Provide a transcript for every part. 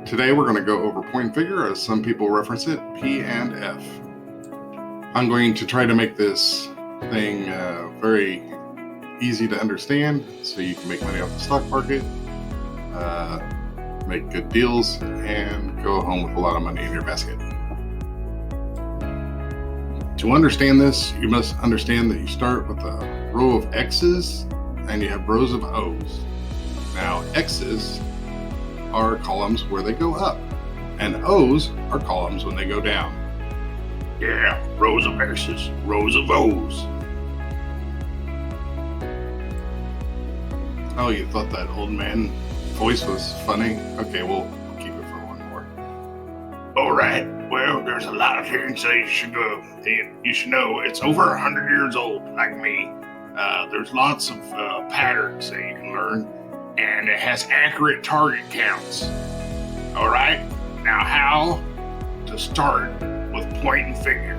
Today we're going to go over point and figure, as some people reference it, P and F. I'm going to try to make this thing very easy to understand so you can make money off the stock market, make good deals, and go home with a lot of money in your basket. To understand this, you must understand that you start with a row of X's and you have rows of O's. Now, X's are columns where they go up, and O's are columns when they go down. Yeah, rows of X's, rows of O's. Oh, you thought that old man voice was funny? Okay, we'll keep it for one more. All right, well, there's a lot of things that you should know. It's over 100 years old, like me. There's lots of patterns that you can learn, and it has accurate target counts. All right, now how to start with point and figure.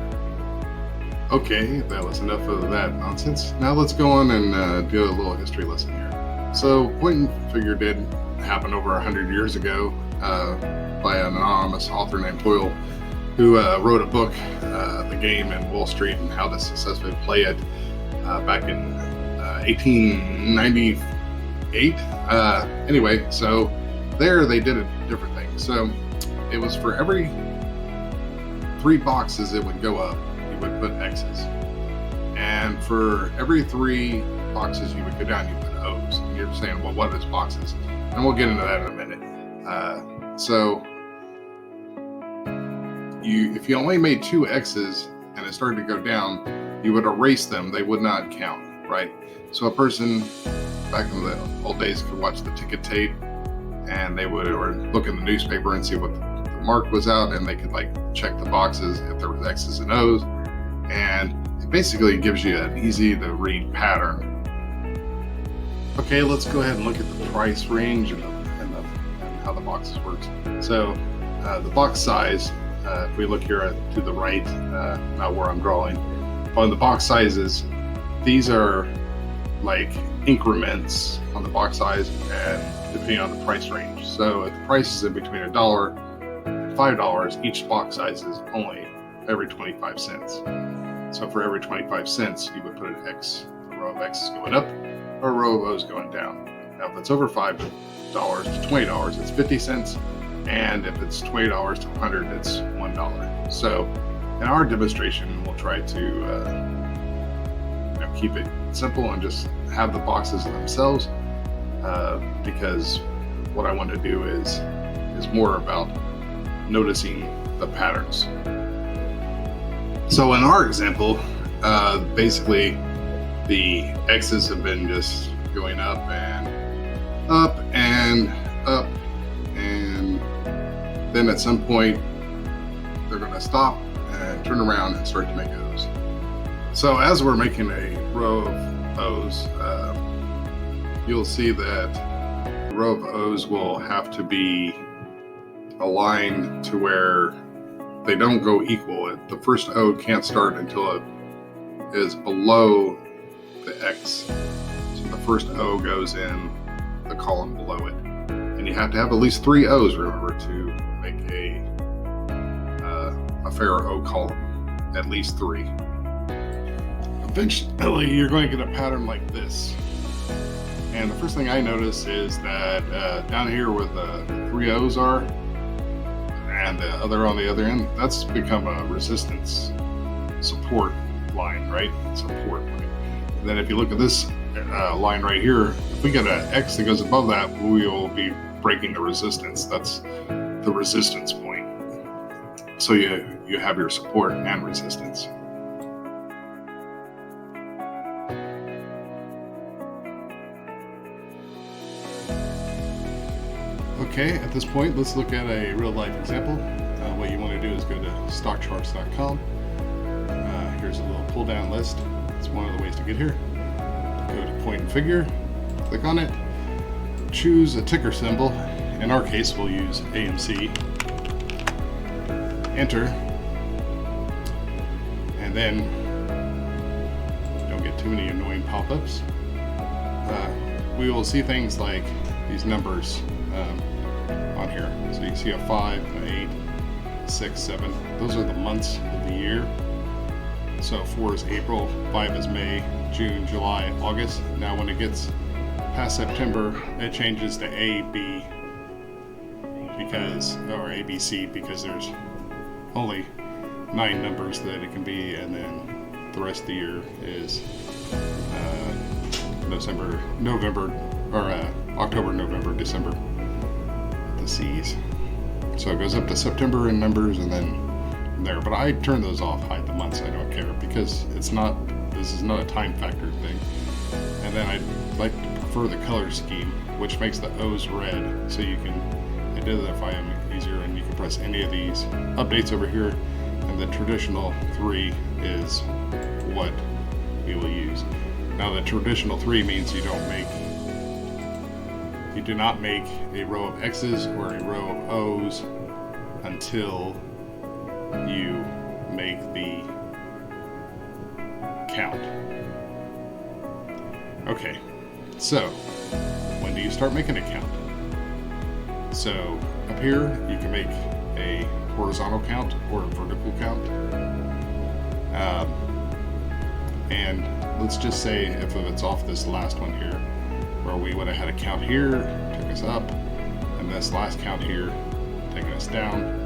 Okay, that was enough of that nonsense. Now let's go on and do a little history lesson here. So point and figure did happen over 100 years ago by an anonymous author named Hoyle, who wrote a book, The Game in Wall Street and How to Successfully Play It, back in 1898. Anyway, so there they did a different thing. So it was for every 3 boxes it would go up, you would put X's. And for every 3 boxes you would go down, you put O's. And you're saying, well, what is boxes? And we'll get into that in a minute. So if you only made 2 X's and it started to go down, you would erase them. They would not count, right? So a person back in the old days could watch the ticket tape, and they would or look in the newspaper and see what the mark was out, and they could check the boxes if there was X's and O's, and it basically gives you an easy to read pattern. Okay, let's go ahead and look at the price range and how the boxes works. So the box size, if we look here to the right, not where I'm drawing, on the box sizes, these are like increments on the box size and depending on the price range. So if the price is in between $1 and $5, each box size is only every 25 cents. So for every 25 cents, you would put an X, a row of X's going up, or a row of O's going down. Now if it's over $5 to $20, it's 50 cents. And if it's $20 to 100, it's $1. So in our demonstration, we'll try to keep it simple and just have the boxes themselves, because what I want to do is more about noticing the patterns. So in our example, basically the X's have been just going up and up and up, and then at some point they're going to stop and turn around and start to make O's. So as we're making a row of O's, you'll see that the row of O's will have to be aligned to where they don't go equal. The first O can't start until it is below the X. So the first O goes in the column below it. And you have to have at least 3 O's, remember, to make a fair O column. At least 3. Eventually, you're going to get a pattern like this. And the first thing I notice is that down here where the 3 O's are, and the other on the other end, that's become a resistance support line, right? Support line. And then if you look at this line right here, if we get an X that goes above that, we will be breaking the resistance. That's the resistance point. So you have your support and resistance. Okay, at this point, let's look at a real life example. What you want to do is go to stockcharts.com. Here's a little pull down list. It's one of the ways to get here. Go to point and figure, click on it, choose a ticker symbol. In our case, we'll use AMC. Enter, and then don't get too many annoying pop-ups. We will see things like these numbers on here. So you can see a 5, an 8, 6, 7. Those are the months of the year. So 4 is April, 5 is May, June, July, August. Now when it gets past September, it changes to A, B, or ABC, because there's only 9 numbers that it can be, and then the rest of the year is October, November, December, the C's. So it goes up to September in numbers, and then there. But I turn those off, hide the months. I don't care, because this is not a time factor thing. And then I like to prefer the color scheme, which makes the O's red, so you can identify them easier, and you can press any of these updates over here. And the traditional 3 is what we will use. Now the traditional 3 means you do not make a row of X's or a row of O's until you make the count. Okay, so when do you start making a count? So up here you can make a horizontal count or a vertical count. And let's just say if it's off this last one here, where we would have had a count here, took us up, and this last count here, taking us down,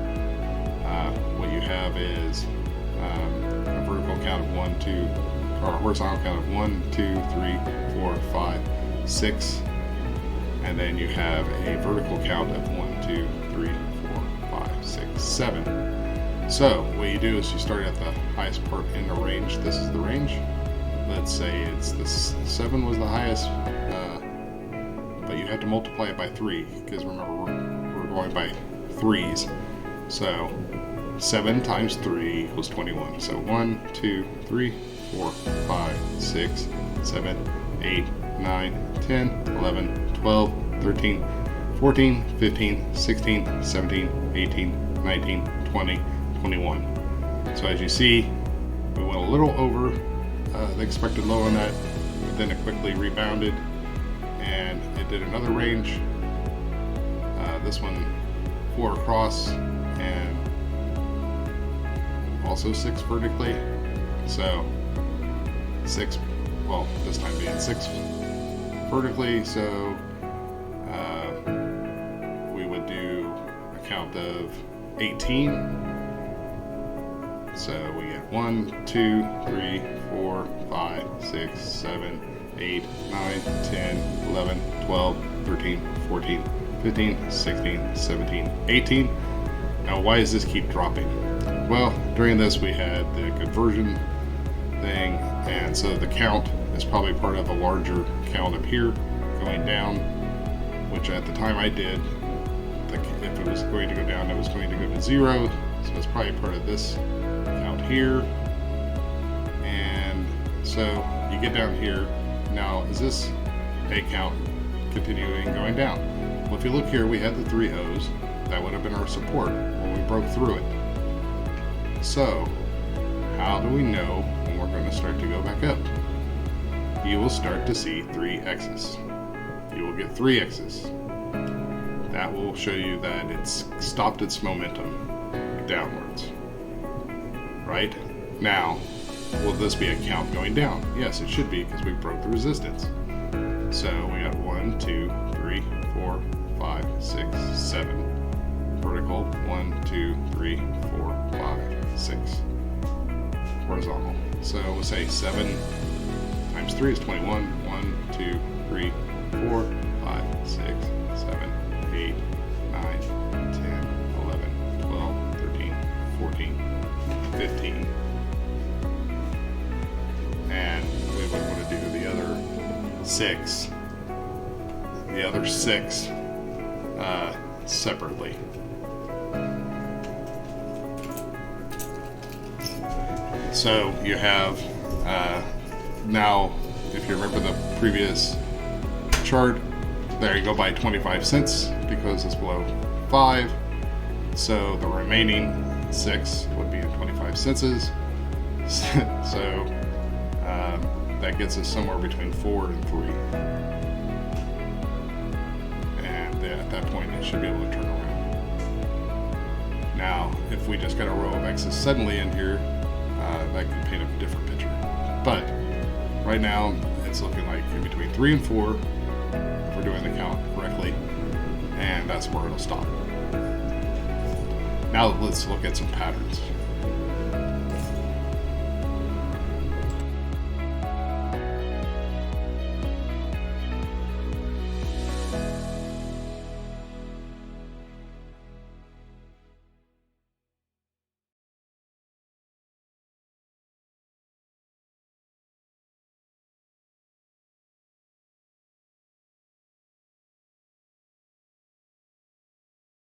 what you have is a vertical count of 1, 2, or a horizontal count of 1, 2, 3, 4, 5, 6, and then you have a vertical count of 1, 2, 3, 4, 5, 6, 7. So what you do is you start at the highest part in the range. This is the range. Let's say it's this 7 was the highest, but you have to multiply it by 3, because remember we're going by 3's. So 7 times 3 equals 21. So 1, 2, 3, 4, 5, 6, 7, 8, 9, 10, 11, 12, 13, 14, 15, 16, 17, 18, 19, 20, 21. So as you see, we went a little over the expected low on that, but then it quickly rebounded, and it did another range. This one 4 across, and also 6 vertically. So 6, well, this time being 6 vertically. So we would do a count of 18. So we get 1, 2, 3, 4, 5, 6, 7, 8, 9, 10, 11, 12, 13, 14, 15, 16, 17, 18. Now why does this keep dropping? Well, during this we had the conversion thing, and so the count is probably part of a larger count up here going down, which at the time I did, if it was going to go down, it was going to go to 0, so it's probably part of this count here. And so you get down here. Now is this a count continuing going down? Well, if you look here, we had the 3 O's. That would have been our support when we broke through it. So how do we know when we're going to start to go back up? You will start to see 3 X's. You will get 3 X's. That will show you that it's stopped its momentum downwards. Right? Now, will this be a count going down? Yes, it should be, because we broke the resistance. So we got 1, 2, 3, 4, 5, 6, 7. Vertical, 1, 2, 3, 4, 5, 6. Horizontal. So we'll say 7 times 3 is 21. 1, 2, 3, 4, 5, 6, 7, 8, 9, 10, 11, 12, 13, 14, 15. And we would want to do the other 6. The other 6 separately. So you have now, if you remember the previous chart, there you go by 25 cents because it's below 5. So the remaining 6 would be 25 cents. So that gets us somewhere between 4 and 3. And at that point, it should be able to turn around. Now, if we just got a row of X's suddenly in here, that could paint a different picture. But right now, it's looking like in between 3 and 4, if we're doing the count correctly, and that's where it'll stop. Now let's look at some patterns.